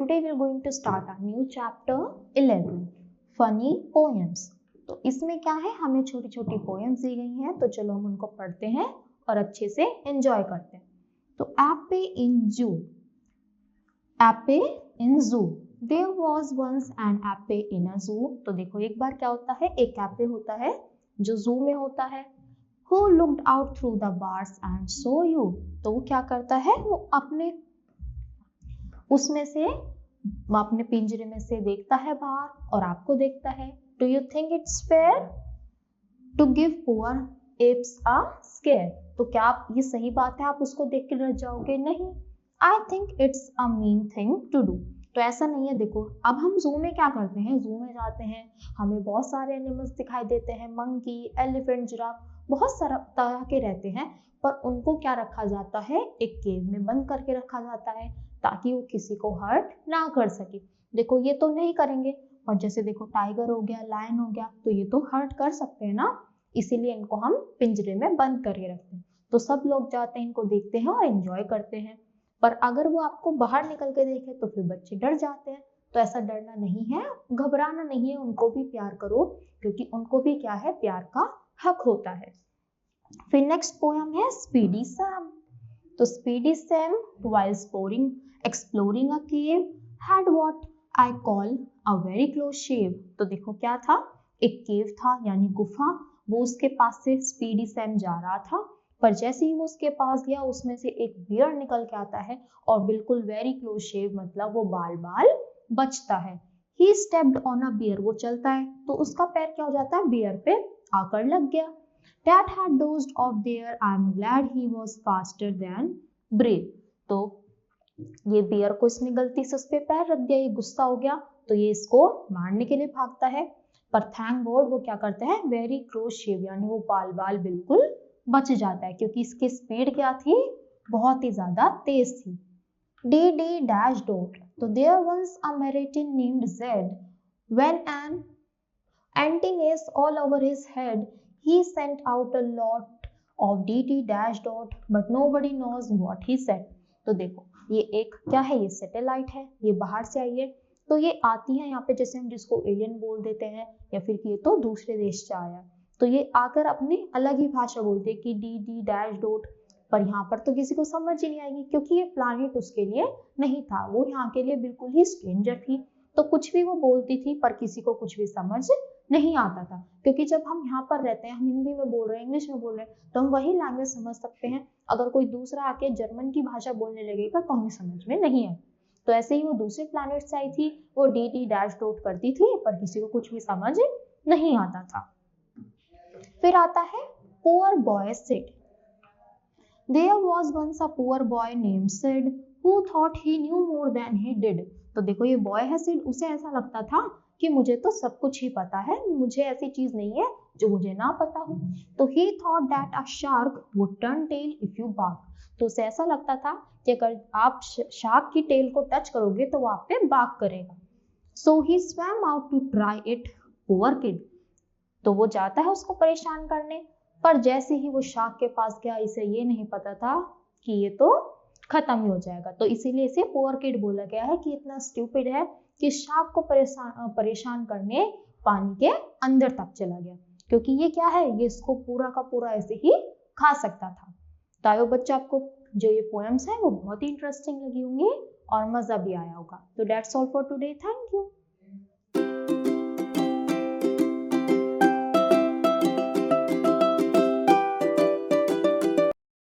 today we are going to start a new chapter 11 funny poems. तो इसमें क्या है, हमें छोटी छोटी पोएम्स दी गई हैं, तो चलो हम उनको पढ़ते हैं और अच्छे से एंजॉय करते हैं. तो एप्पे इन जू देयर वाज वंस एन एप्पे इन अ जू. तो देखो एक बार क्या होता है, एक एप्पे होता है जो जू में होता है. Who looked out through the bars and saw you. तो वो क्या करता है, वो अपने उसमें से अपने पिंजरे में से देखता है बाहर और आपको देखता है. Do you think it's fair to give poor apes a scare. तो क्या आप ये सही बात है, आप उसको देख के डर जाओगे? नहीं. I think it's a mean thing to do. तो ऐसा नहीं है. देखो अब हम जू में क्या करते हैं, जू में जाते हैं, हमें बहुत सारे एनिमल्स दिखाई देते हैं, मंकी, एलिफेंट, जिराफ, बहुत सारा तरह के रहते हैं, पर उनको क्या रखा जाता है, एक केव में बंद करके रखा जाता है ताकि वो किसी को हर्ट ना कर सके. देखो ये तो नहीं करेंगे, और जैसे देखो टाइगर हो गया, लायन हो गया, तो ये तो हर्ट कर सकते हैं ना, इसीलिए इनको हम पिंजरे में बंद करके रखते हैं. तो सब लोग जाते हैं, इनको देखते हैं और एंजॉय करते हैं. पर अगर वो आपको बाहर निकल के देखे तो फिर बच्चे डर जाते हैं. तो ऐसा डरना नहीं है, घबराना नहीं है, उनको भी प्यार करो, क्योंकि उनको भी क्या है, प्यार का हक होता है. फिर नेक्स्ट पोयम है स्पीडी सैम. तो speedy Sam while exploring a cave had what I call a very close shave. तो देखो क्या था, एक केव था यानी गुफा, वो उसके पास से स्पीडी सैम जा रहा था, पर जैसे ही वो उसके पास गया उसमें से एक बियर निकल के आता है और बिल्कुल वेरी क्लोज शेव, मतलब वो बाल बाल बचता है. He stepped on a bear, वो चलता है तो उसका पैर क्या हो जाता है, बियर पे आकर लग गया. That had dozed off there. I'm glad he was faster than brave. तो ये बियर को इसने गलती से उस पे पैर रख दिया, ये गुस्सा हो गया, तो ये इसको मारने के लिए भागता है. पर थैंक गॉड वो क्या करता है, वेरी क्लोज शेव, यानी वो बाल बाल बिल्कुल बच जाता है, क्योंकि इसकी स्पीड क्या थी, बहुत ही ज्यादा तेज थी. D D dash dot. तो देयर वंस अ मैरिटन named Z when an antinous all over his head he sent out a lot of dt dash dot but nobody knows what he said. तो देखो ये एक क्या है, ये satellite है, ये बाहर से आई है, तो ये आती है यहाँ पे, जैसे हम जिसको एलियन बोल देते हैं, या फिर कि ये तो दूसरे देश से आया, तो ये आकर अपनी अलग ही भाषा बोलते हैं कि डी डी डैश डॉट. पर यहाँ पर तो किसी को समझ ही नहीं आएगी, क्योंकि ये प्लानिट उसके लिए नहीं था, वो यहाँ के लिए बिल्कुल ही स्ट्रेंजर थी. तो कुछ भी वो बोलती थी पर किसी को कुछ भी समझ नहीं आता था, क्योंकि जब हम यहाँ पर रहते हैं, हम हिंदी में बोल रहे हैं, इंग्लिश में बोल रहे हैं, तो हम वही लैंग्वेज समझ सकते हैं. अगर कोई दूसरा आके जर्मन की भाषा बोलने लगेगा तो हमें समझ में नहीं आए. तो ऐसे ही वो दूसरे प्लैनेट से आई थी, वो डी डी डैश डॉट करती थी, पर किसी को कुछ भी समझ नहीं आता था. फिर आता है poor boy Sid. There was once a poor boy named Sid who thought he knew more than he did. तो देखो ये बॉय है सिड, उसे ऐसा लगता था कि मुझे तो सब कुछ ही पता है, मुझे ऐसी चीज नहीं है जो मुझे ना पता हो. तो he thought that a shark would turn tail if you bark. तो उसे ऐसा लगता था कि अगर आप शार्क की टेल को टच करोगे तो वो आप पे बार्क करेगा. So he swam out to try it. Poor kid. तो वो जाता है उसको परेशान करने, पर जैसे ही वो शार्क के पास गया, इसे ये नहीं पता था कि ये तो खत्म ही हो जाएगा, तो इसीलिए इसे पुअर किड बोला गया है कि इतना स्टूपिड है कि शार्क को परेशान करने पानी के अंदर तक चला गया, क्योंकि ये क्या है, ये इसको पूरा का पूरा ऐसे ही खा सकता था. तो आयो बच्चा, आपको जो ये पोएम्स है वो बहुत ही इंटरेस्टिंग लगी होंगी और मजा भी आया होगा. तो that's all for today. Thank you.